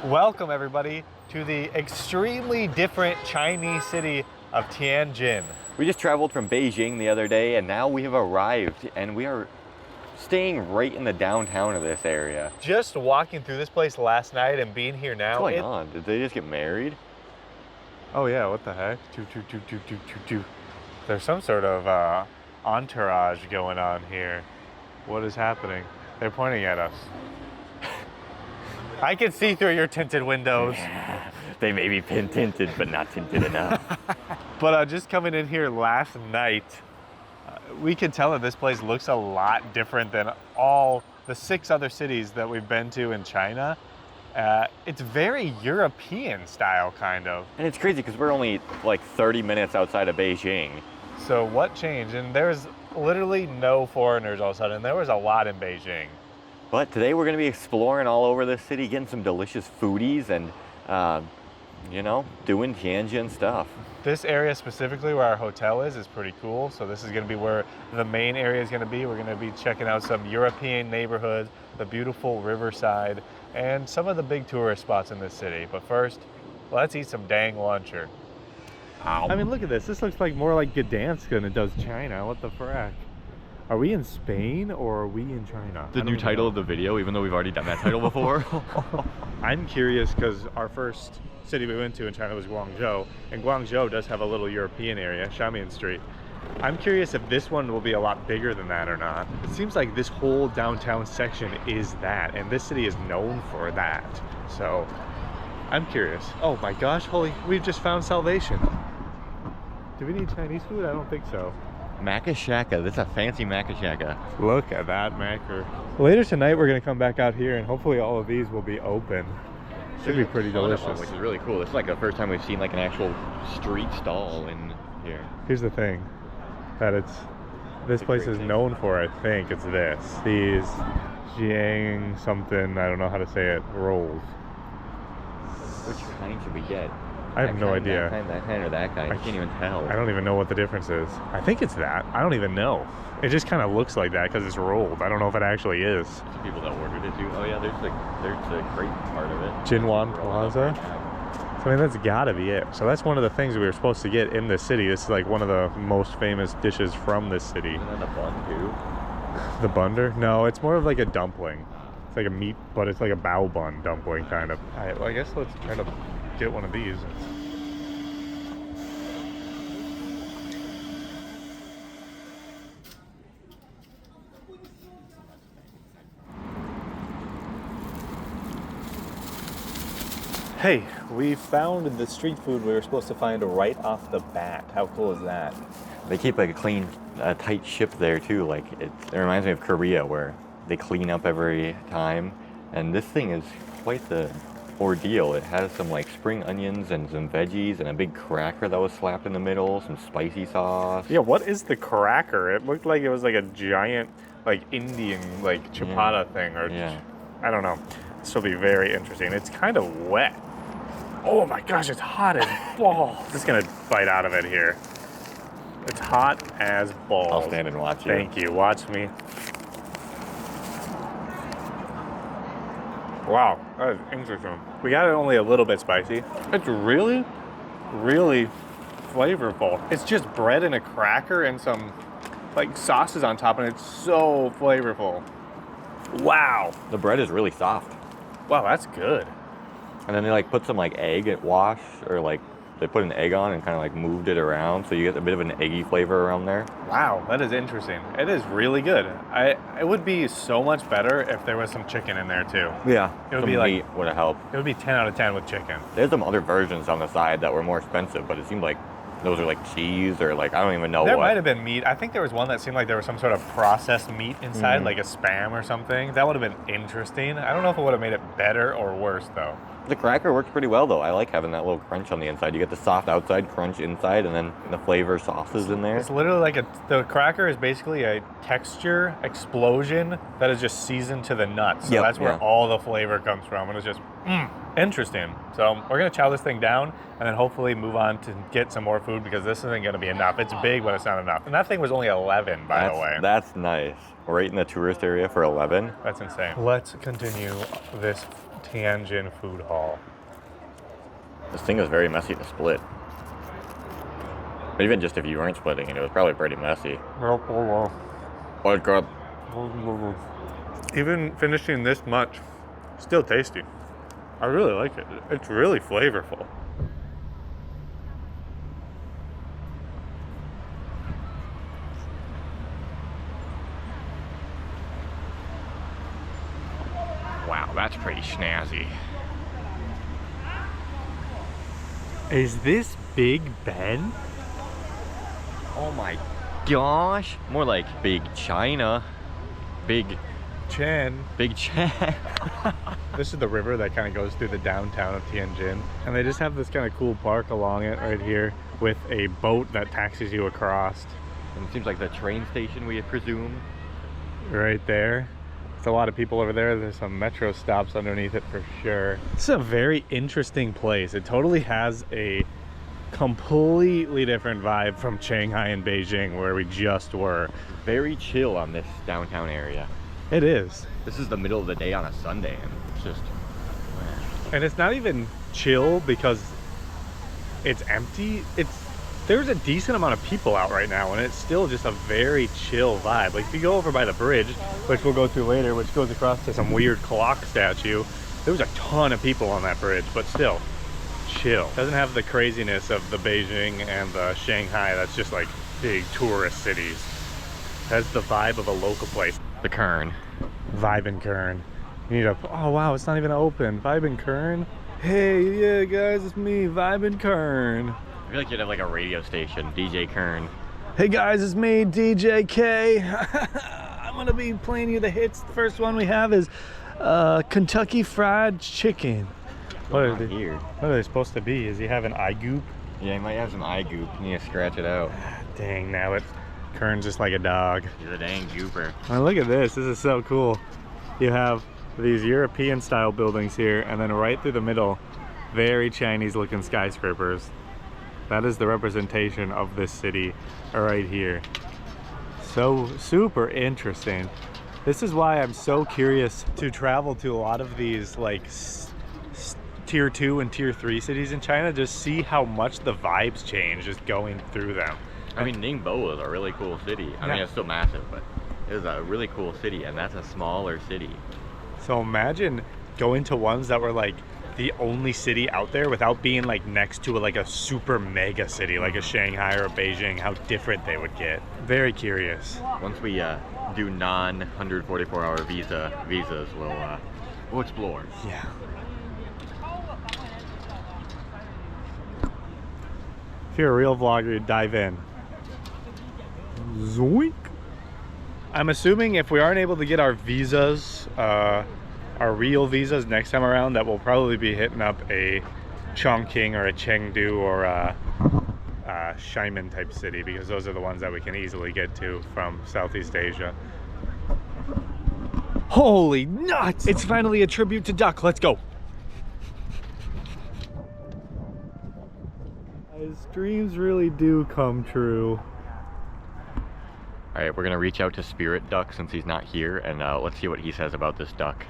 Welcome everybody to the extremely different Chinese city of Tianjin. We just traveled from Beijing the other day and now we have arrived and we are staying right in the downtown of this area. Just walking through this place last night and being here now. What's going on? Did they just get married? Oh yeah, what the heck? There's some sort of entourage going on here. What is happening? They're pointing at us. I can see through your tinted windows. They may be tinted, but not tinted enough. But just coming in here last night, we could tell that this place looks a lot different than all the 6 other cities that we've been to in China. It's very European style, kind of. And it's crazy because we're only like 30 minutes outside of Beijing. So what changed? And there's literally no foreigners all of a sudden. There was a lot in Beijing. But today we're going to be exploring all over this city, getting some delicious foodies and, you know, doing Tianjin stuff. This area specifically where our hotel is pretty cool. So this is going to be where the main area is going to be. We're going to be checking out some European neighborhoods, the beautiful riverside, and some of the big tourist spots in this city. But first, let's eat some dang luncher. Ow. I mean, look at this. This looks like more like Gdansk than it does China. What the frack? Are we in Spain or are we in China? The new title of the video, even though we've already done that title before. I'm curious because our first city we went to in China was Guangzhou, and Guangzhou does have a little European area, Xiamen Street. I'm curious if this one will be a lot bigger than that or not. It seems like this whole downtown section is that, and this city is known for that. So I'm curious. Oh my gosh, we've just found salvation. Do we need Chinese food? I don't think so. Makashaka. This is a fancy Makashaka. Look at that macker. Later tonight we're gonna come back out here and hopefully all of these will be open. Should be pretty delicious. Which is really cool. This is like the first time we've seen like an actual street stall in here. Here's the thing, that this place is known for, I think, it's this. These Jiang something, I don't know how to say it, rolls. Which kind should we get? I have no idea. That kind, or that kind. I can't even tell. I don't even know what the difference is. I think it's that. I don't even know. It just kind of looks like that because it's rolled. I don't know if it actually is. The people that ordered it too. Oh yeah, there's the great part of it. Jinwan Plaza. So, I mean, that's gotta be it. So that's one of the things we were supposed to get in this city. This is like one of the most famous dishes from this city. Isn't that the bun too? The bunder? No, it's more of like a dumpling. It's like a meat, but it's like a bao bun dumpling kind of. All right, well, I guess let's try to get one of these. Hey, we found the street food we were supposed to find right off the bat. How cool is that? They keep like a clean, tight ship there too. Like it reminds me of Korea where they clean up every time. And this thing is quite the ordeal. It has some like spring onions and some veggies and a big cracker that was slapped in the middle, some spicy sauce. Yeah, what is the cracker? It looked like it was like a giant, like Indian, like chapata thing, or I don't know. This will be very interesting. It's kind of wet. Oh my gosh, it's hot as balls. Just gonna bite out of it here. It's hot as balls. I'll stand and watch you. Thank you. Watch me. Wow, that is interesting. We got it only a little bit spicy. It's really, really flavorful. It's just bread and a cracker and some like sauces on top, and it's so flavorful. Wow. The bread is really soft. Wow, that's good. And then they like put some like egg at wash, or like they put an egg on and kind of like moved it around, so you get a bit of an eggy flavor around there. Wow, that is interesting. It is really good. It would be so much better if there was some chicken in there too. Yeah, it would be like meat would have helped. It would be 10 out of 10 with chicken. There's some other versions on the side that were more expensive, but it seemed like those are like cheese or like I don't even know. There might have been meat. I think there was one that seemed like there was some sort of processed meat inside, like a Spam or something. That would have been interesting. I don't know if it would have made it better or worse though. The cracker works pretty well though. I like having that little crunch on the inside. You get the soft outside, crunch inside, and then the flavor sauces in there. It's literally like the cracker is basically a texture explosion that is just seasoned to the nuts. So that's where all the flavor comes from, and it's just interesting. So we're gonna chow this thing down and then hopefully move on to get some more food because this isn't gonna be enough. It's big, but it's not enough. And that thing was only 11, by the way. That's nice. Right in the tourist area for 11. That's insane. Let's continue this Tianjin Food Hall. This thing is very messy to split. But even just if you weren't splitting it, it was probably pretty messy. Oh god. Even finishing this much, still tasty. I really like it. It's really flavorful. Wow, that's pretty snazzy. Is this Big Ben? Oh my gosh. More like Big China. Big Chen. Big China. This is the river that kind of goes through the downtown of Tianjin. And they just have this kind of cool park along it right here with a boat that taxis you across. And it seems like the train station, we presume. Right there. There's a lot of people over there. There's some metro stops underneath it for sure. This is a very interesting place. It totally has a completely different vibe from Shanghai and Beijing where we just were. Very chill on this downtown area. It is. This is the middle of the day on a Sunday and it's just... And it's not even chill because it's empty. There's a decent amount of people out right now and it's still just a very chill vibe. Like if you go over by the bridge, which we'll go through later, which goes across to some weird clock statue, there was a ton of people on that bridge, but still chill. Doesn't have the craziness of the Beijing and the Shanghai that's just like big tourist cities. Has the vibe of a local place. The Kern. Vibe in Kern. You need a, oh wow, it's not even open. Vibe in Kern? Hey, yeah guys, it's me, Vibe in Kern. I feel like you'd have like a radio station, DJ Kern. Hey guys, it's me, DJ K. I'm gonna be playing you the hits. The first one we have is Kentucky Fried Chicken. What are they supposed to be? Is he having eye goop? Yeah, he might have some eye goop. You need to scratch it out. Dang, now it Kern's just like a dog. He's a dang gooper. Oh, look at this. This is so cool. You have these European style buildings here, and then right through the middle, very Chinese looking skyscrapers. That is the representation of this city right here. So super interesting. This is why I'm so curious to travel to a lot of these like tier 2 and tier 3 cities in China, just see how much the vibes change just going through them. I mean, Ningbo is a really cool city. I mean, it's still massive, but it is a really cool city, and that's a smaller city. So imagine going to ones that were like the only city out there without being like next to like a super mega city like a Shanghai or a Beijing, how different they would get. Very curious. Once we do non-144-hour visas, we'll explore. Yeah. If you're a real vlogger, you'd dive in. Zoink. I'm assuming if we aren't able to get our visas, our real visas next time around, that we'll probably be hitting up a Chongqing or a Chengdu or a Xiamen type city, because those are the ones that we can easily get to from Southeast Asia. Holy nuts! It's finally a tribute to Duck. Let's go. His dreams really do come true. All right, we're gonna reach out to Spirit Duck since he's not here, and let's see what he says about this duck.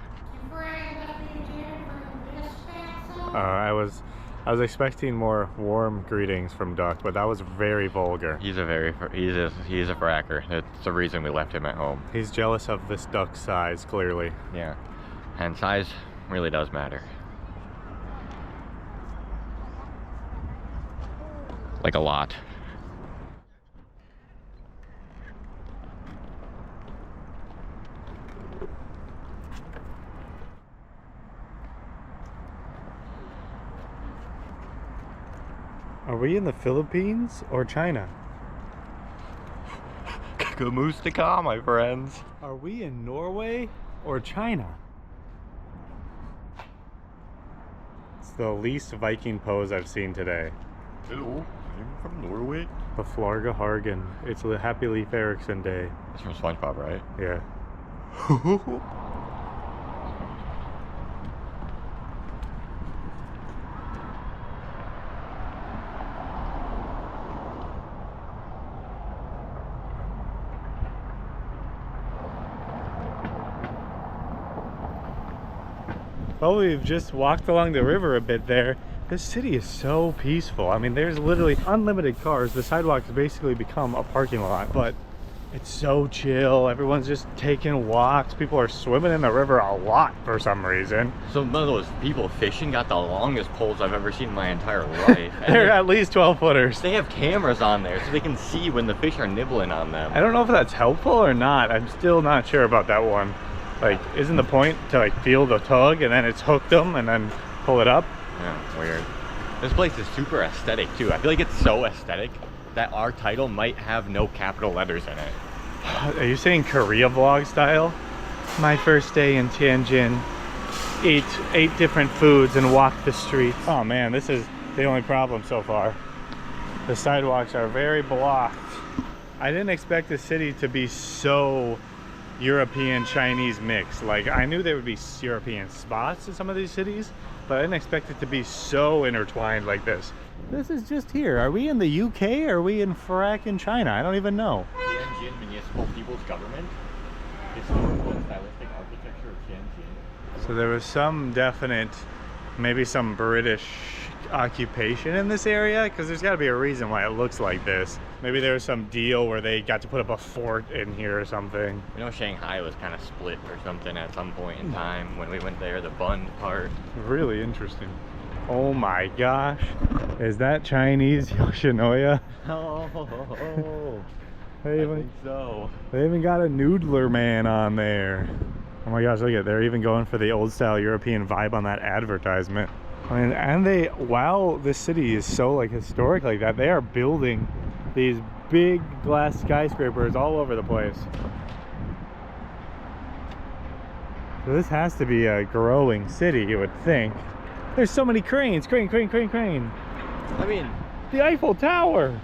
I was expecting more warm greetings from Duck, but that was very vulgar. He's a fracker. That's the reason we left him at home. He's jealous of this duck's size, clearly. Yeah, and size really does matter. Like a lot. Are we in the Philippines or China? Camus to ka, my friends. Are we in Norway or China? It's the least Viking pose I've seen today. Hello, I'm from Norway. The Flarga Hargen. It's the Happy Leif Erikson Day. It's from SpongeBob, right? Yeah. Well, we've just walked along the river a bit there. This city is so peaceful. I mean, there's literally unlimited cars. The sidewalks basically become a parking lot, but it's so chill. Everyone's just taking walks. People are swimming in the river a lot for some reason. Some of those people fishing got the longest poles I've ever seen in my entire life. They're at least 12 footers. They have cameras on there so they can see when the fish are nibbling on them. I don't know if that's helpful or not. I'm still not sure about that one. Like, isn't the point to like feel the tug and then it's hooked them and then pull it up? Yeah, weird. This place is super aesthetic too. I feel like it's so aesthetic that our title might have no capital letters in it. Are you saying Korea vlog style? My first day in Tianjin. Ate different foods and walked the streets. Oh man, this is the only problem so far. The sidewalks are very blocked. I didn't expect the city to be so European Chinese mix. Like, I knew there would be European spots in some of these cities, but I didn't expect it to be so intertwined like this. This is just here. Are we in the UK or are we in fracking China? I don't even know. Tianjin Municipal People's Government. Historical and stylistic architecture of Tianjin. So there was some definite, maybe some British occupation in this area, because there's got to be a reason why it looks like this. Maybe there was some deal where they got to put up a fort in here or something. You know, Shanghai was kind of split or something at some point in time when we went there, the Bund part. Really interesting. Oh my gosh. Is that Chinese Yoshinoya? Oh, They I even, think so. they even got a noodler man on there. Oh my gosh, look at it. They're even going for the old style European vibe on that advertisement. I mean, and they, while this city is so like historic like that, they are building these big glass skyscrapers all over the place. So this has to be a growing city, you would think. There's so many cranes. Crane, crane, crane, crane. I mean, The Eiffel Tower.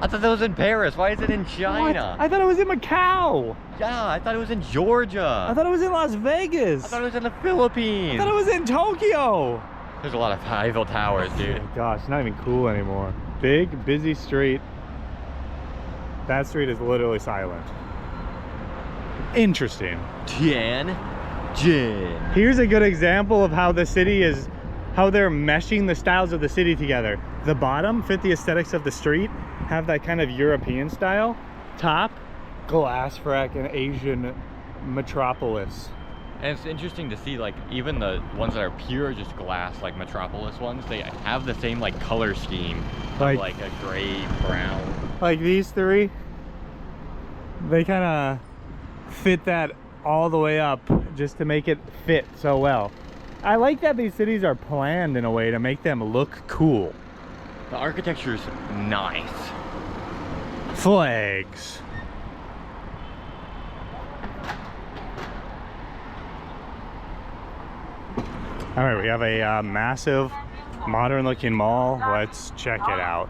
I thought that was in Paris. Why is it in China? What? I thought it was in Macau. Yeah, I thought it was in Georgia. I thought it was in Las Vegas. I thought it was in the I Philippines. thought it was in Tokyo. There's a lot of Eiffel Towers, dude. Oh my gosh, it's not even cool anymore. Big, busy street. That street is literally silent. Interesting. Tianjin. Here's a good example of how the city is, how they're meshing the styles of the city together. The bottom fit the aesthetics of the street, have that kind of European style. Top, glass frack and Asian metropolis. And it's interesting to see, like, even the ones that are pure just glass, like Metropolis ones, they have the same, like, color scheme. Like a gray, brown. Like these three, they kind of fit that all the way up just to make it fit so well. I like that these cities are planned in a way to make them look cool. The architecture's nice. Flags. All right, we have a massive, modern-looking mall. Let's check it out.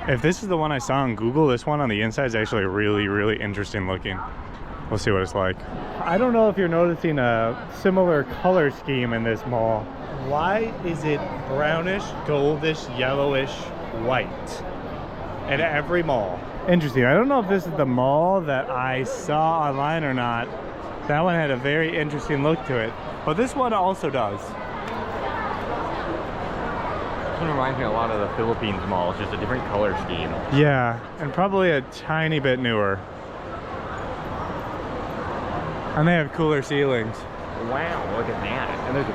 If this is the one I saw on Google, this one on the inside is actually really, really interesting looking. We'll see what it's like. I don't know if you're noticing a similar color scheme in this mall. Why is it brownish, goldish, yellowish, white at every mall? Interesting. I don't know if this is the mall that I saw online or not. That one had a very interesting look to it, but this one also does. This one reminds me a lot of the Philippines malls, just a different color scheme. Yeah, and probably a tiny bit newer. And they have cooler ceilings. Wow, look at that. And there's a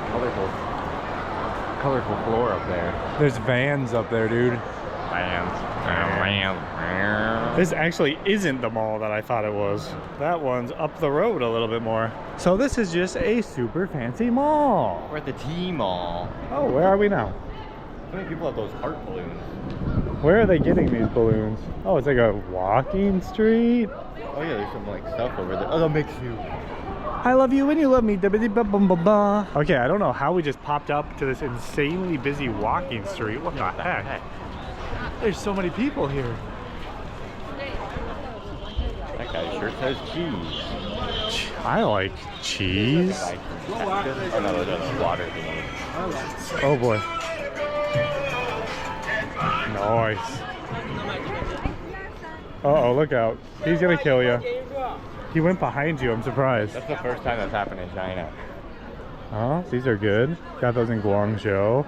colorful floor up there. There's vans up there, dude. This actually isn't the mall that I thought it was. That one's up the road a little bit more. So this is just a super fancy mall. We're at the T Mall. Oh, where are we now? So many people have those heart balloons. Where are they getting these balloons? Oh, it's like a walking street. Oh yeah, there's some like stuff over there. Oh, the Mixue. I love you and you love me. Okay, I don't know how we just popped up to this insanely busy walking street. What the heck? There's so many people here. That guy sure says cheese. I like cheese. Oh no, that's water thingy. Oh boy. Nice. Uh-oh, look out. He's gonna kill you. He went behind you, I'm surprised. That's the first time that's happened in China. Oh, these are good. Got those in Guangzhou.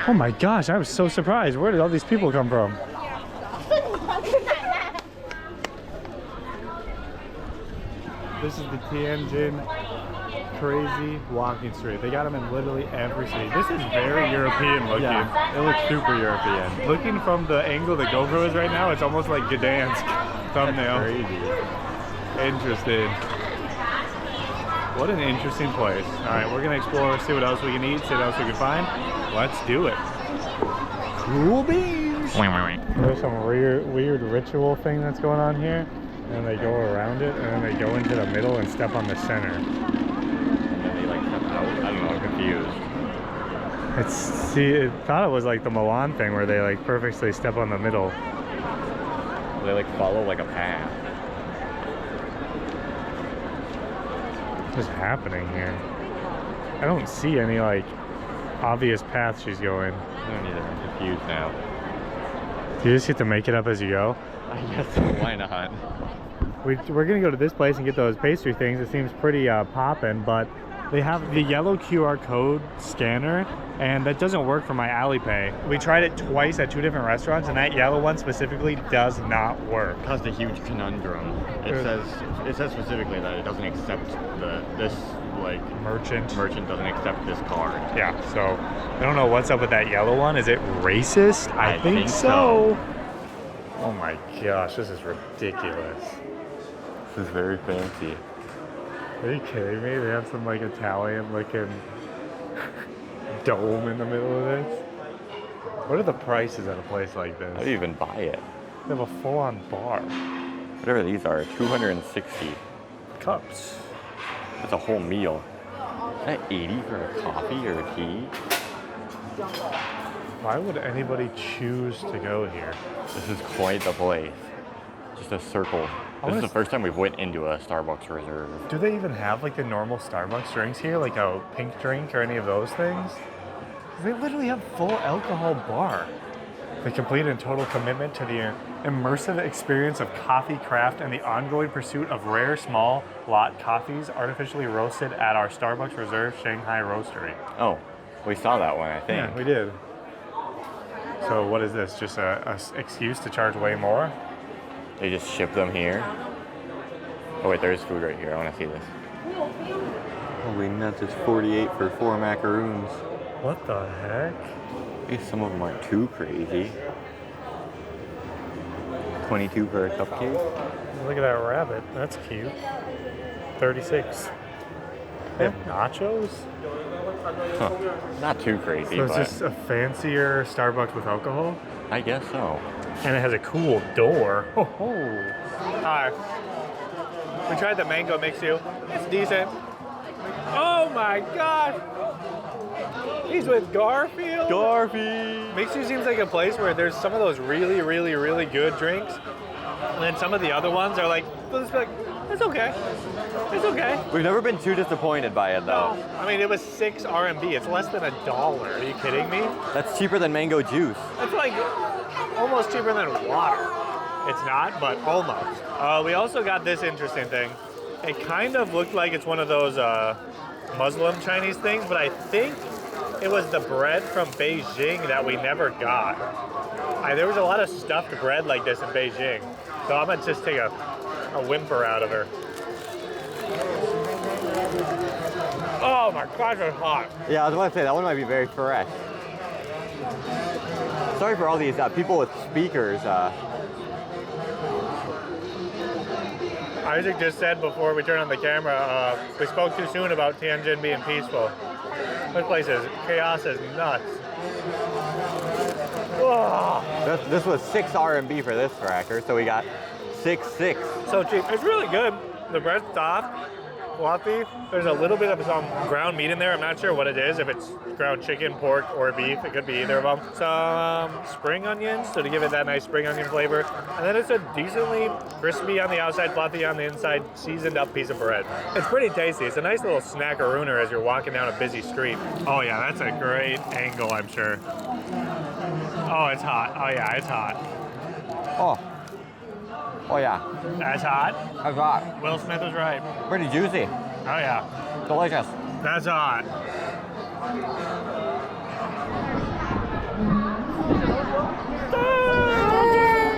Oh my gosh, I was so surprised. Where did all these people come from? This is the Tianjin crazy walking street. They got them in literally every city. This is very European looking. Yeah, it looks super European. Looking from the angle the GoPro is right now, it's almost like Gdansk thumbnail. That's crazy. Interesting. What an interesting place. All right, we're gonna explore, see what else we can eat, see what else we can find. Let's do it. Cool beans. There's some weird ritual thing that's going on here. And they go around it, and then they go into the middle and step on the center. And then they like step out. I don't know, I'm confused. I thought it was like the Milan thing where they like purposely step on the middle. They like follow like a path. What's happening here? I don't see any like obvious path she's going. I don't either. I'm confused now. Do you just get to make it up as you go? I guess so. Why not? We're gonna go to this place and get those pastry things. It seems pretty poppin', but they have the yellow QR code scanner, and that doesn't work for my Alipay. We tried it twice at 2 different restaurants, and that yellow one specifically does not work. Caused a huge conundrum. It says specifically that it doesn't accept this like Merchant doesn't accept this card. Yeah, so I don't know what's up with that yellow one. Is it racist? I think so. Oh my gosh, this is ridiculous. This is very fancy. Are you kidding me? They have some like Italian looking dome in the middle of this. What are the prices at a place like this? How do you even buy it? They have a full-on bar. Whatever these are, 260 Cups. That's a whole meal. Is that 80 for a coffee or a tea? Why would anybody choose to go here? This is quite the place. Just a circle. This is the first time we've went into a Starbucks Reserve. Do they even have like the normal Starbucks drinks here? Like a pink drink or any of those things? They literally have full alcohol bar. The complete and total commitment to the immersive experience of coffee craft and the ongoing pursuit of rare small lot coffees artificially roasted at our Starbucks Reserve Shanghai Roastery. Oh, we saw that one, I think. Yeah, we did. So what is this? Just a excuse to charge way more? They just ship them here. Oh wait, there's food right here. I want to see this. Holy nuts, it's 48 for 4 macaroons. What the heck? I guess some of them aren't too crazy. 22 for a cupcake. Look at that rabbit. That's cute. 36. They have nachos? Huh. Not too crazy, So it's but just a fancier Starbucks with alcohol? I guess so. And it has a cool door. Oh. Hi. We tried the mango Mixue. It's decent. Oh my gosh! He's with Garfield. Garfield! Mixue seems like a place where there's some of those really, really, really good drinks, and then some of the other ones are like, they'll just be like, it's okay. It's okay. We've never been too disappointed by it though. No, I mean, it was 6 RMB. It's less than $1. Are you kidding me? That's cheaper than mango juice. It's like almost cheaper than water. It's not, but almost. We also got this interesting thing. It kind of looked like it's one of those Muslim Chinese things, but I think it was the bread from Beijing that we never got. There was a lot of stuffed bread like this in Beijing, so I'm gonna just take a whimper out of her. Oh my gosh, it's hot. Yeah, I was about to say, that one might be very fresh. Sorry for all these people with speakers. Isaac just said before we turned on the camera, we spoke too soon about Tianjin being peaceful. This place is chaos is nuts. Oh. This was 6 RMB for this cracker, so we got 6. So cheap. It's really good. The bread's soft, fluffy. There's a little bit of some ground meat in there. I'm not sure what it is. If it's ground chicken, pork, or beef, it could be either of them. Some spring onions, so to give it that nice spring onion flavor. And then it's a decently crispy on the outside, fluffy on the inside, seasoned up piece of bread. It's pretty tasty. It's a nice little snackarooner as you're walking down a busy street. Oh yeah, that's a great angle, I'm sure. Oh, it's hot. Oh yeah, it's hot. Oh yeah. That's hot. That's hot. Will Smith was right. Pretty juicy. Oh yeah, Delicious. that's hot.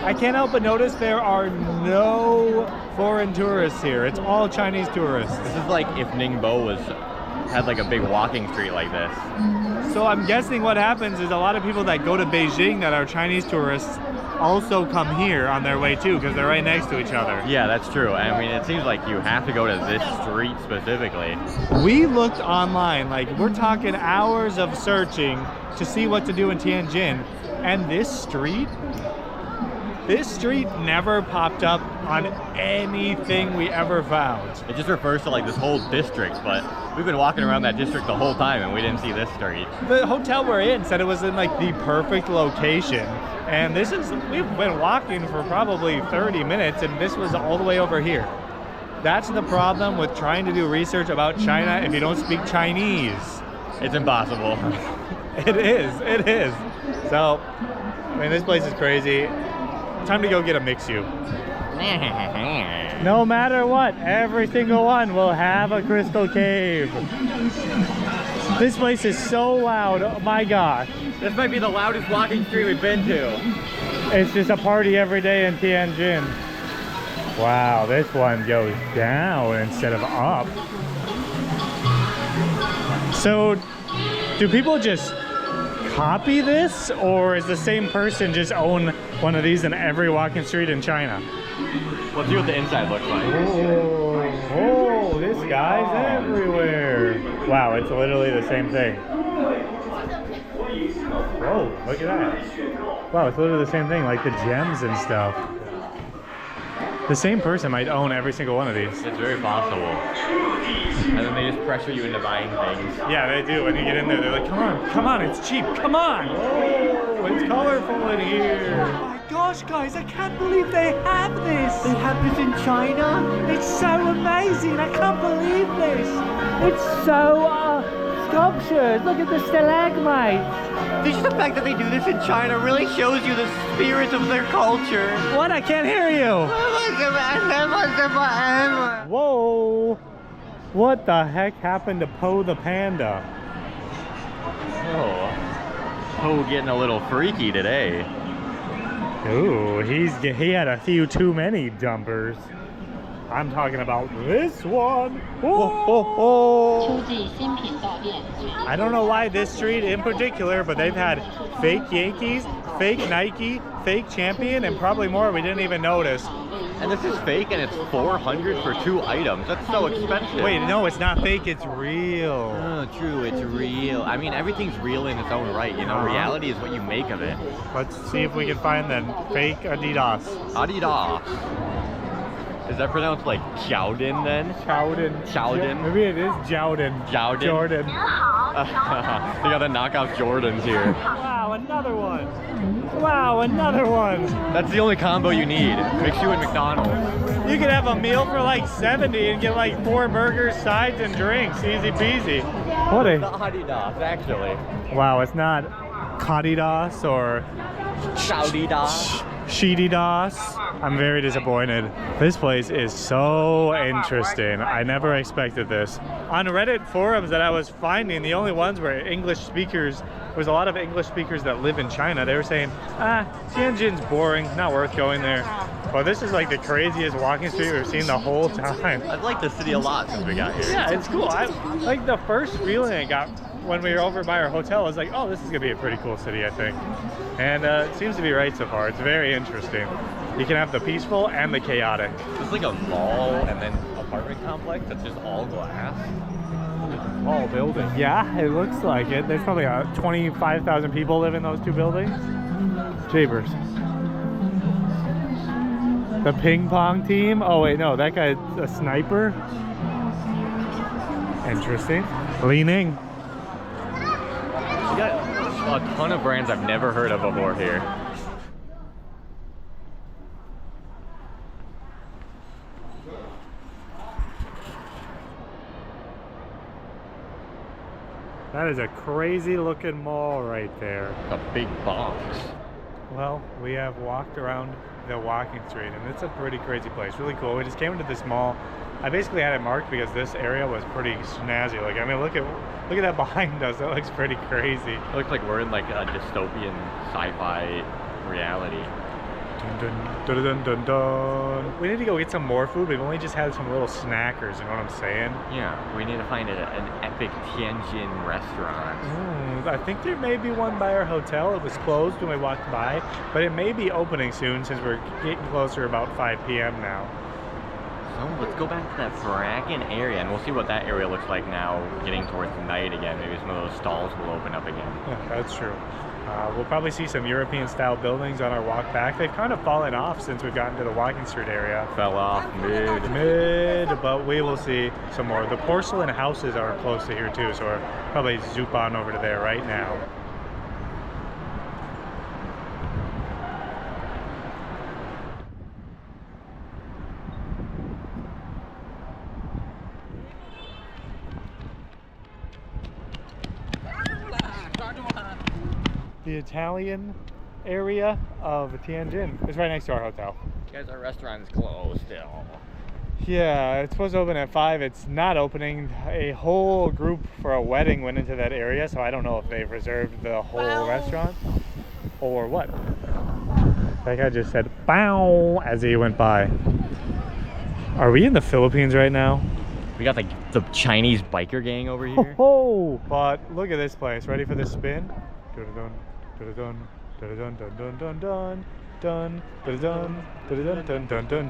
I can't help but notice there are no foreign tourists here. It's all Chinese tourists. This is like if Ningbo had like a big walking street like this. So I'm guessing what happens is a lot of people that go to Beijing that are Chinese tourists also come here on their way too, because they're right next to each other. Yeah, that's true. I mean, it seems like you have to go to this street specifically. We looked online, like we're talking hours of searching to see what to do in Tianjin, and this street never popped up on anything we ever found. It just refers to like this whole district, but we've been walking around that district the whole time and we didn't see this street. The hotel we're in said it was in like the perfect location, and we've been walking for probably 30 minutes and this was all the way over here. That's the problem with trying to do research about China if you don't speak Chinese. It's impossible. It is. So, I mean, this place is crazy. Time to go get a Mixue. No matter what, every single one will have a crystal cave. This place is so loud, oh my gosh. This might be the loudest walking street we've been to. It's just a party every day in Tianjin. Wow, this one goes down instead of up. So, do people just copy this, or is the same person just own one of these in every walking street in China? Let's see what the inside looks like. Oh, this guy's everywhere. Wow, it's literally the same thing. Whoa, look at that. Wow, it's literally the same thing, like the gems and stuff. The same person might own every single one of these. It's very possible. And then they just pressure you into buying things. Yeah, they do. When you get in there, they're like, come on, it's cheap, come on. Oh, it's colorful in here. Oh my gosh, guys, I can't believe they have this. They have this in China? It's so amazing, I can't believe this. It's so sculptures. Look at the stalagmites. Just the fact that they do this in China really shows you the spirit of their culture. What? I can't hear you. Whoa. What the heck happened to Po the panda? Oh, Po getting a little freaky today. Ooh, he had a few too many jumpers. I'm talking about this one. Whoa. I don't know why this street in particular, but they've had fake Yankees, fake Nike, fake Champion, and probably more we didn't even notice. And this is fake and it's 400 for 2 items. That's so expensive. Wait, no, it's not fake, it's real. Oh, true, it's real. I mean, everything's real in its own right, you know? Reality is what you make of it. Let's see if we can find the fake Adidas. Adidas. Is that pronounced like Chowden then? Chowden. Maybe it is Jowden. Jordan. They got the knockoff Jordans here. Wow, another one. Wow, another one. That's the only combo you need. Mixue and McDonald's. You could have a meal for like 70 and get like 4 burgers, sides, and drinks. Easy peasy. What a... Not Adidas, actually. Wow, it's not Kadidas or... Chowdidas. Sheedidas. I'm very disappointed. This place is so interesting. I never expected this. On Reddit forums that I was finding, the only ones were English speakers. There was a lot of English speakers that live in China. They were saying, Tianjin's boring, not worth going there. Well, this is like the craziest walking street we've seen the whole time. I've liked the city a lot since we got here. Yeah, it's cool. Like the first feeling I got when we were over by our hotel was like, oh, this is gonna be a pretty cool city, I think. And it seems to be right so far. It's very interesting. You can have the peaceful and the chaotic. It's like a mall and then apartment complex that's just all glass. All building. Yeah, it looks like it. There's probably 25,000 people live in those 2 buildings. Jeepers. The ping pong team. Oh wait, no, that guy's a sniper. Interesting. Leaning. You got a ton of brands I've never heard of before here. That is a crazy looking mall right there. A big box. Well, we have walked around the walking street and it's a pretty crazy place. Really cool. We just came into this mall I basically had it marked because this area was pretty snazzy. Like, I mean, look at that behind us. That looks pretty crazy. It looks like we're in like a dystopian sci-fi reality. Dun, dun, dun, dun, dun, dun. We need to go get some more food. We've only just had some little snackers, you know what I'm saying? Yeah, we need to find an epic Tianjin restaurant. I think there may be one by our hotel. It was closed when we walked by, but it may be opening soon since we're getting closer about 5 p.m. now. So let's go back to that frackin' area and we'll see what that area looks like now getting towards night again. Maybe some of those stalls will open up again. Yeah, that's true. We'll probably see some European-style buildings on our walk back. They've kind of fallen off since we've gotten to the walking street area. Fell off mid, but we will see some more. The porcelain houses are close to here too, so we'll probably zoop on over to there right now. The Italian area of Tianjin is right next to our hotel. Guys, our restaurant is closed still. Yeah, it's supposed to open at 5. It's not opening. A whole group for a wedding went into that area, so I don't know if they've reserved the whole restaurant or what. That guy just said "bow" as he went by. Are we in the Philippines right now? We got like the Chinese biker gang over here. Oh, but look at this place. Ready for this spin? Dun dun dun dun dun dun dun dun dun dun dun dun dun dun dun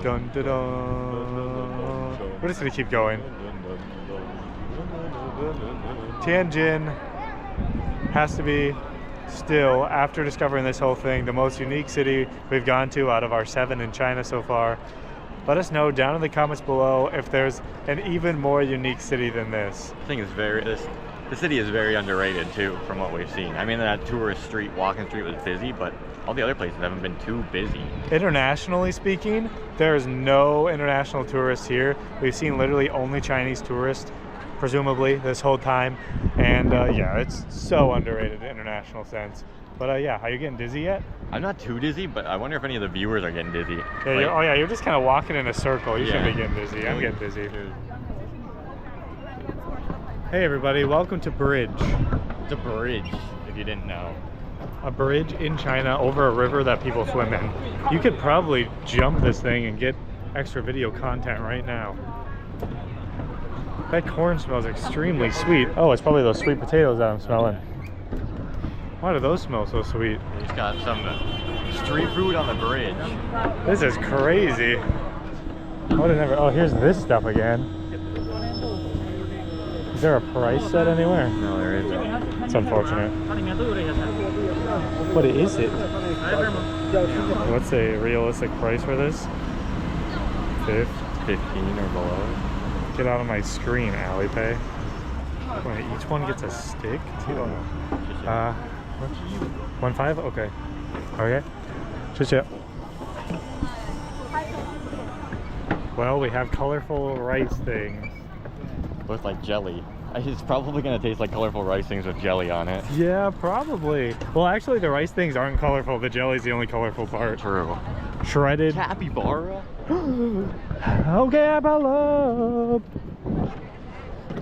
dun dun dun. We're just gonna keep going. Tianjin has to be still, after discovering this whole thing, the most unique city we've gone to out of our 7 in China so far. Let us know down in the comments below if there's an even more unique city than this. I think it's the city is very underrated too, from what we've seen. I mean, that tourist street, walking street was busy, but all the other places haven't been too busy. Internationally speaking, there's no international tourists here. We've seen literally only Chinese tourists, presumably, this whole time. And yeah, it's so underrated in international sense. But yeah, are you getting dizzy yet? I'm not too dizzy, but I wonder if any of the viewers are getting dizzy. Yeah, like, oh yeah, you're just kind of walking in a circle. You shouldn't be getting dizzy. I'm Really? getting dizzy. Hey everybody, welcome to Bridge. It's a bridge, if you didn't know. A bridge in China over a river that people swim in. You could probably jump this thing and get extra video content right now. That corn smells extremely sweet. Oh, it's probably those sweet potatoes that I'm smelling. Why do those smell so sweet? We just got some street food on the bridge. This is crazy. Oh, here's this stuff again. Is there a price set anywhere? No, there isn't. It's unfortunate. What is it? What's a realistic price for this? 15 or below. Get out of my screen, Alipay. Wait, each one gets a stick too. 1.5? Okay. Okay. Shit. Well, we have colorful rice things. Looks like jelly. It's probably gonna taste like colorful rice things with jelly on it. Yeah, probably. Well, actually, the rice things aren't colorful. The jelly's the only colorful part. True. Shredded. Capybara? Okay, up.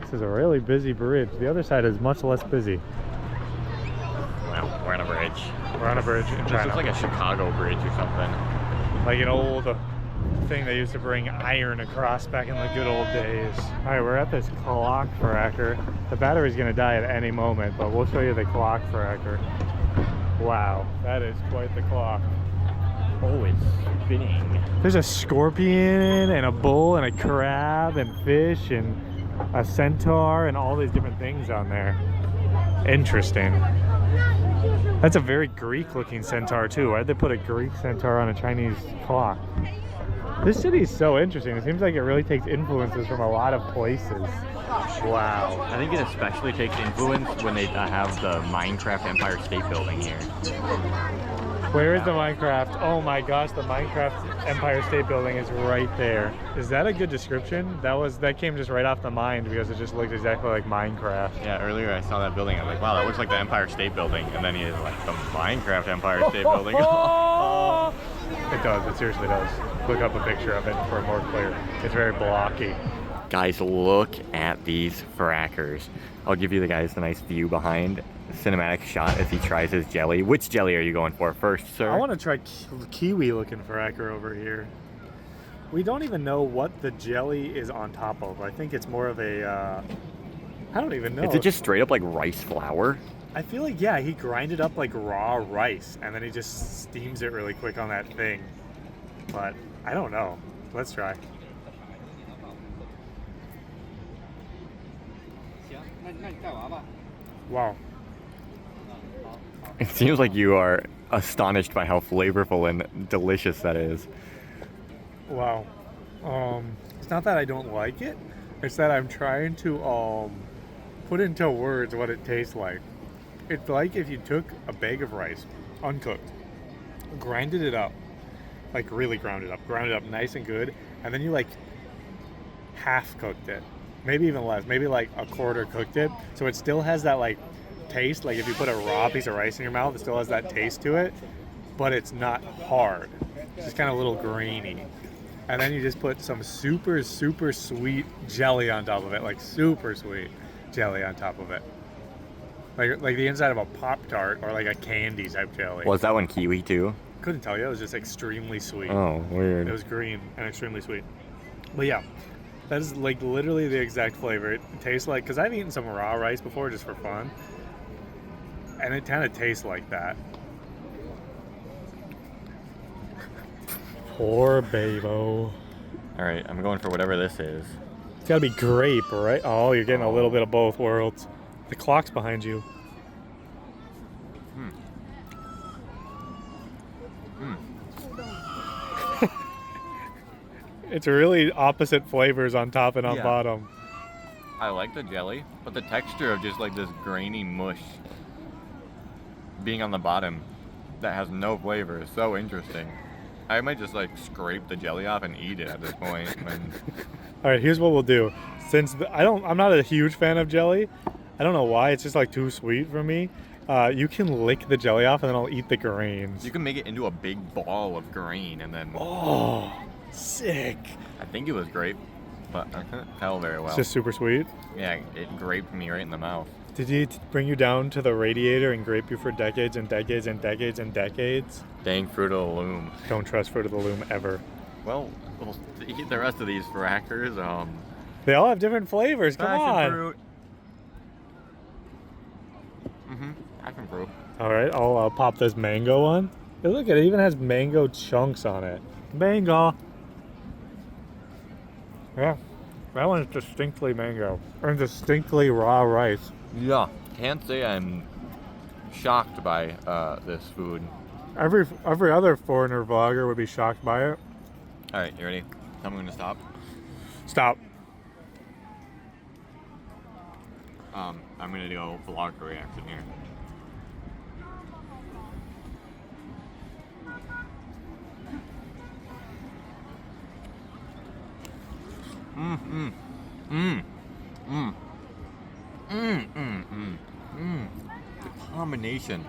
This is a really busy bridge. The other side is much less busy. Well, we're on a bridge. We're on a bridge in This China. looks like a Chicago bridge or something. Like an old thing they used to bring iron across back in the good old days. All right, we're at this clock fracker. The battery's gonna die at any moment, but we'll show you the clock fracker. Wow, that is quite the clock. Oh, it's spinning. There's a scorpion and a bull and a crab and fish and a centaur and all these different things on there. Interesting. That's a very Greek looking centaur too. Why'd they put a Greek centaur on a Chinese clock? This city is so interesting. It seems like it really takes influences from a lot of places. Wow. I think it especially takes influence when they have the Minecraft Empire State Building here. Where is the Minecraft? Oh my gosh, the Minecraft Empire State Building is right there. Is that a good description? That came just right off the mind because it just looked exactly like Minecraft. Yeah, earlier I saw that building. I was like, wow, that looks like the Empire State Building. And then he is like, the Minecraft Empire State Building. It does. It seriously does. Look up a picture of it for more clear. It's very blocky. Guys, look at these frackers. I'll give you the guys the nice view behind. Cinematic shot as he tries his jelly. Which jelly are you going for first, sir? I want to try kiwi looking fracker over here. We don't even know what the jelly is on top of. I think it's more of a, I don't even know. Is it just straight up like rice flour? I feel like, yeah, he grinded up like raw rice and then he just steams it really quick on that thing. But I don't know. Let's try. Wow. It seems like you are astonished by how flavorful and delicious that is. Wow. It's not that I don't like it. It's that I'm trying to put into words what it tastes like. It's like if you took a bag of rice, uncooked, grinded it up, like really ground it up nice and good, and then you like half cooked it, maybe even less, maybe like a quarter cooked it, so it still has that like taste, like if you put a raw piece of rice in your mouth, it still has that taste to it, but it's not hard. It's just kind of a little grainy. And then you just put some super, super sweet jelly on top of it, like super sweet jelly on top of it. Like the inside of a Pop-Tart or like a candy type jelly. Was that one kiwi too? Couldn't tell you, it was just extremely sweet. Oh, weird. It was green and extremely sweet. But yeah, that is like literally the exact flavor. It tastes like, because I've eaten some raw rice before just for fun, and it kind of tastes like that. Poor Babo. Alright, I'm going for whatever this is. It's gotta be grape, right? Oh, you're getting a little bit of both worlds. The clock's behind you. It's really opposite flavors on top and on bottom. I like the jelly, but the texture of just like this grainy mush being on the bottom that has no flavor is so interesting. I might just like scrape the jelly off and eat it at this point. All right, here's what we'll do. Since I'm not a huge fan of jelly. I don't know why. It's just like too sweet for me. You can lick the jelly off, and then I'll eat the grains. You can make it into a big ball of grain, and then. Oh, sick! I think it was grape, but I couldn't tell very well. It's just super sweet. Yeah, it graped me right in the mouth. Did he bring you down to the radiator and grape you for decades and decades and decades and decades? Dang Fruit of the Loom. Don't trust Fruit of the Loom ever. Well, we'll eat the rest of these frackers. They all have different flavors. Come on. Fruit. Passion fruit. All right, I'll pop this mango one. Hey, look, it even has mango chunks on it. Mango. Yeah, that one's distinctly mango and distinctly raw rice. Yeah, can't say I'm shocked by this food. Every other foreigner vlogger would be shocked by it. All right, you ready? Tell me when to stop. Stop. I'm gonna go vlog reaction here. The combination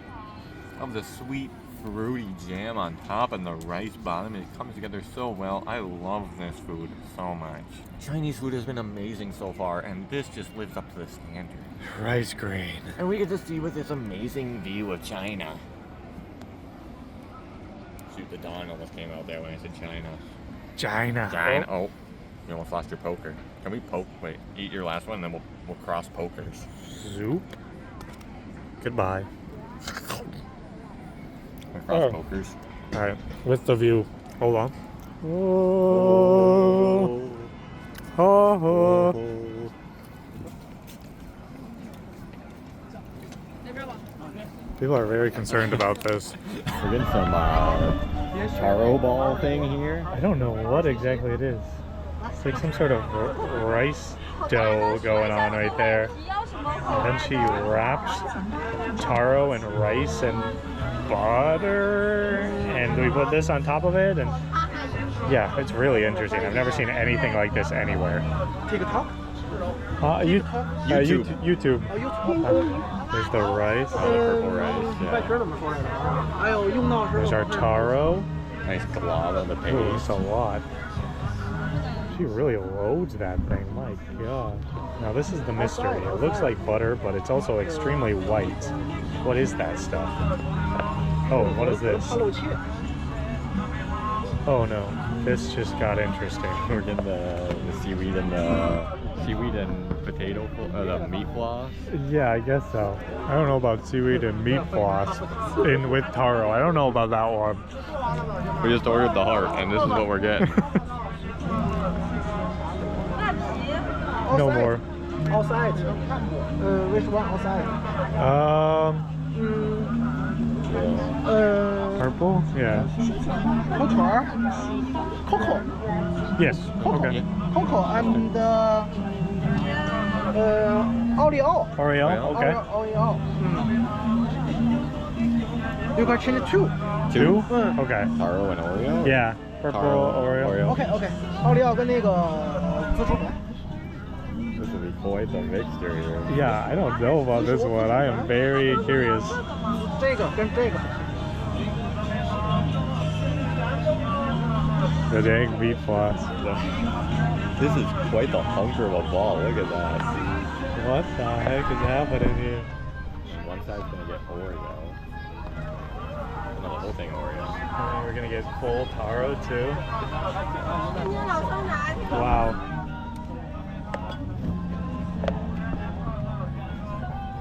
of the sweet fruity jam on top and the rice bottom, it comes together so well. I love this food so much. Chinese food has been amazing so far, and this just lives up to the standard. Rice grain. And we get to see with this amazing view of China. Shoot, the dawn almost came out there when I said China. China. Oh, you almost lost your poker. Can we poke? Wait, eat your last one, and then we'll cross pokers. Zoop. Goodbye. Cross pokers. All right, with the view. Hold on. People are very concerned about this. We're getting some taro ball thing here. I don't know what exactly it is. It's like some sort of rice dough going on right there. And then she wraps taro and rice and butter, and we put this on top of it, and yeah, it's really interesting. I've never seen anything like this anywhere. TikTok? YouTube. There's the rice. Oh, the purple rice. Yeah. There's our taro. Nice glob on the Ooh, paste. it's a lot. She really loads that thing, my god. Now this is the mystery. It looks like butter, but it's also extremely white. What is that stuff? Oh, what is this? Oh no, this just got interesting. We're getting the seaweed and potato, the meat floss. Yeah, I guess so. I don't know about seaweed and meat floss in with taro. I don't know about that one. We just ordered the heart, and this is what we're getting. No more. Outside. Which one outside? Purple? Yeah. Coco. Yes. Coco. Okay. Coco and Oreo. Oreo? Okay. Oreo. You can change two. Two? Okay. Taro and Oreo? Yeah. Purple, Taro, Oreo. OK。Oreo 跟那个紫薯粉。 This will be quite the mixture here. Yeah, I don't know about this one. I am very curious. 这个跟这个。 The dang meat floss. This is quite the hunker of a ball. Look at that. What the heck is happening here? One side's gonna get Oreo. No, the whole thing Oreo. And we're gonna get full taro too. Wow.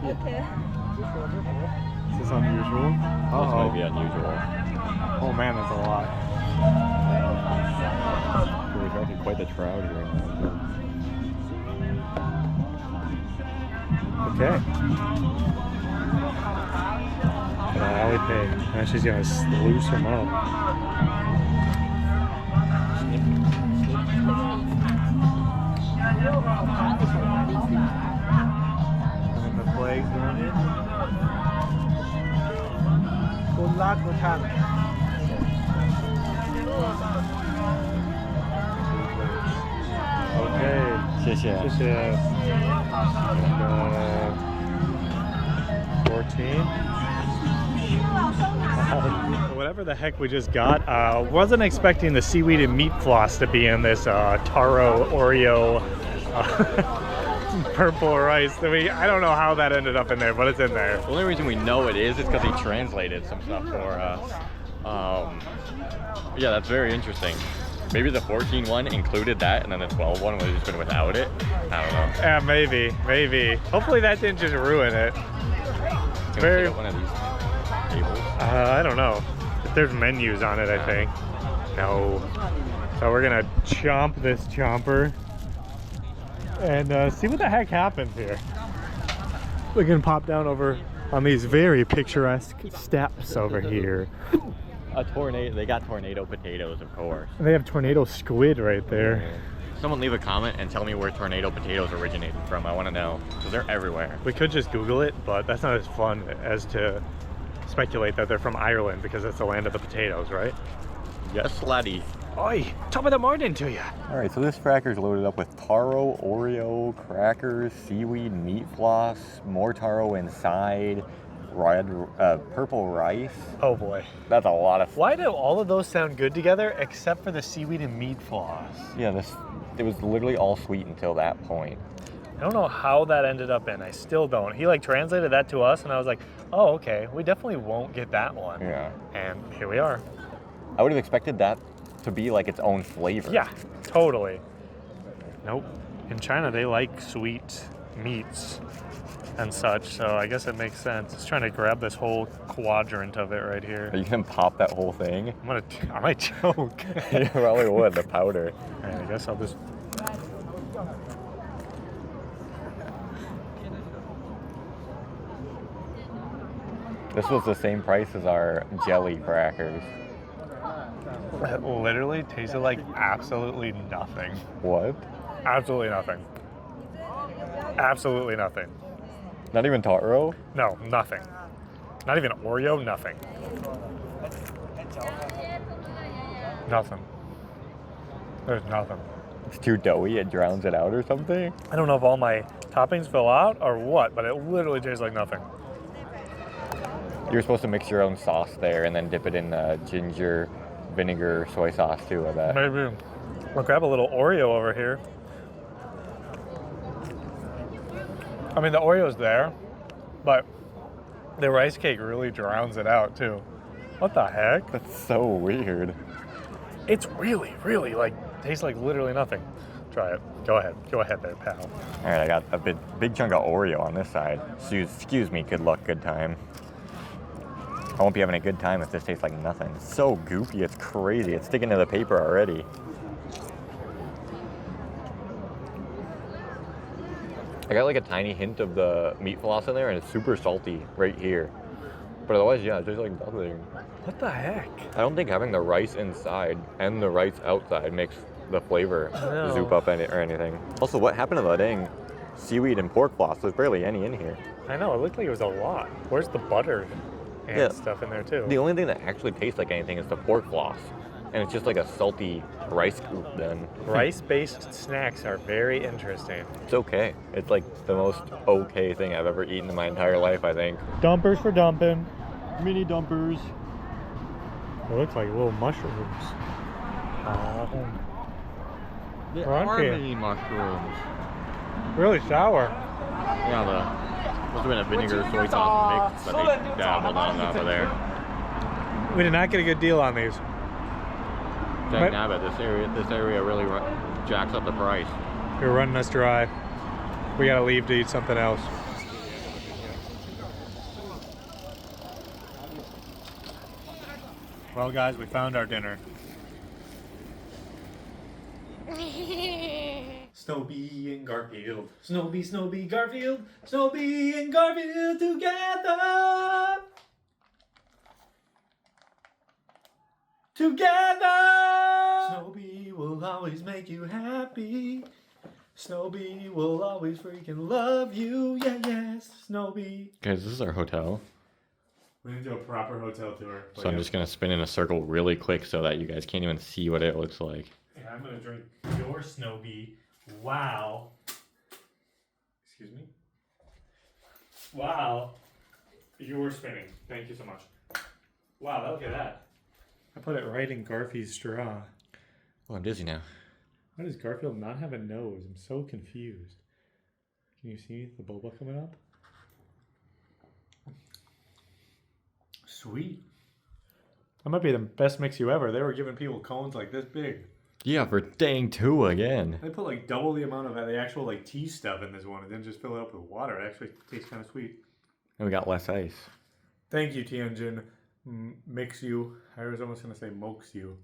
This is unusual. This might be unusual. Oh man, that's a lot. We're attracting quite the crowd here. Okay. Allie Pay. Now she's gonna loose him up. And the flag's going in. Good luck, good time. Okay. 谢谢。谢谢。And, 14. Whatever the heck we just got, wasn't expecting the seaweed and meat floss to be in this taro Oreo purple rice. I don't know how that ended up in there, but it's in there. The only reason we know it is because he translated some stuff for us. Yeah, that's very interesting. Maybe the 14 one included that, and then the 12 one would have just been without it. I don't know. Yeah, maybe. Hopefully that didn't just ruin it. Can Very- we sit at one of these tables? I don't know. There's menus on it, I think. No. So we're gonna chomp this chomper and see what the heck happens here. We can pop down over on these very picturesque steps over here. A tornado. They got tornado potatoes, of course. They have tornado squid right there. Someone leave a comment and tell me where tornado potatoes originated from. I want to know, because they're everywhere. We could just Google it, but that's not as fun as to speculate that they're from Ireland because it's the land of the potatoes, right? Yes, laddie. Oi, top of the morning to you. All right, so this cracker's loaded up with taro, Oreo, crackers, seaweed, meat floss, more taro inside, purple rice. Oh boy. That's a lot of. Why do all of those sound good together except for the seaweed and meat floss? Yeah, it was literally all sweet until that point. I don't know how that ended up in. I still don't. He like translated that to us and I was like, oh, okay, we definitely won't get that one. Yeah. And here we are. I would have expected that to be like its own flavor. Yeah, totally. Nope. In China, they like sweet meats and such, so I guess it makes sense. It's trying to grab this whole quadrant of it right here. Are you gonna pop that whole thing? I might choke. You probably would, the powder. Alright, I guess I'll just... This was the same price as our jelly crackers. It literally tasted like absolutely nothing. What? Absolutely nothing. Absolutely nothing. Not even taro? No, nothing. Not even Oreo, nothing. Nothing. There's nothing. It's too doughy, it drowns it out or something? I don't know if all my toppings fill out or what, but it literally tastes like nothing. You're supposed to mix your own sauce there and then dip it in ginger, vinegar soy sauce too, I bet. Maybe. I'll grab a little Oreo over here. I mean, the Oreo's there, but the rice cake really drowns it out too. What the heck? That's so weird. It's really, really like, tastes like literally nothing. Try it. Go ahead. Go ahead there, pal. All right, I got a big chunk of Oreo on this side. Excuse me, good luck, good time. I won't be having a good time if this tastes like nothing. It's so goopy, it's crazy. It's sticking to the paper already. I got like a tiny hint of the meat floss in there, and it's super salty right here. But otherwise, yeah, it tastes like nothing. What the heck? I don't think having the rice inside and the rice outside makes the flavor zoop up or anything. Also, what happened to the dang seaweed and pork floss? There's barely any in here. I know, it looked like it was a lot. Where's the butter and Yeah. stuff in there too? The only thing that actually tastes like anything is the pork floss. And it's just like a salty rice scoop then. Rice-based snacks are very interesting. It's okay. It's like the most okay thing I've ever eaten in my entire life, I think. Dumpers for dumping. Mini dumpers. It looks like little mushrooms. There Crunchy. mini mushrooms. Really sour. Yeah, must have been a vinegar soy sauce mix that they dabbled on top of there. We did not get a good deal on these. Dang nabbit, this area really jacks up the price. You're running us dry. We gotta leave to eat something else. Well, guys, we found our dinner. Snowbee and Garfield. Snowbee, Garfield. Snowbee and Garfield together. Together! Snowbee will always make you happy. Snowbee will always freaking love you. Yeah, yes, Snowbee. Guys, this is our hotel. We're gonna do a proper hotel tour. So I'm just gonna spin in a circle really quick so that you guys can't even see what it looks like. Yeah, I'm gonna drink your Snowbee. Wow. Excuse me? Wow. You're spinning. Thank you so much. Wow, look at that. I put it right in Garfield's straw. Oh, I'm dizzy now. Why does Garfield not have a nose? I'm so confused. Can you see the boba coming up? Sweet. That might be the best Mixue ever. They were giving people cones like this big. Yeah, for dang two again. They put like double the amount of the actual like tea stuff in this one and then just fill it up with water. It actually tastes kind of sweet. And we got less ice. Thank you, Tianjin Mixue. I was almost going to say Mixue.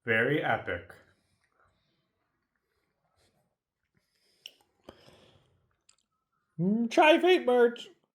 Very epic. Trifate merch.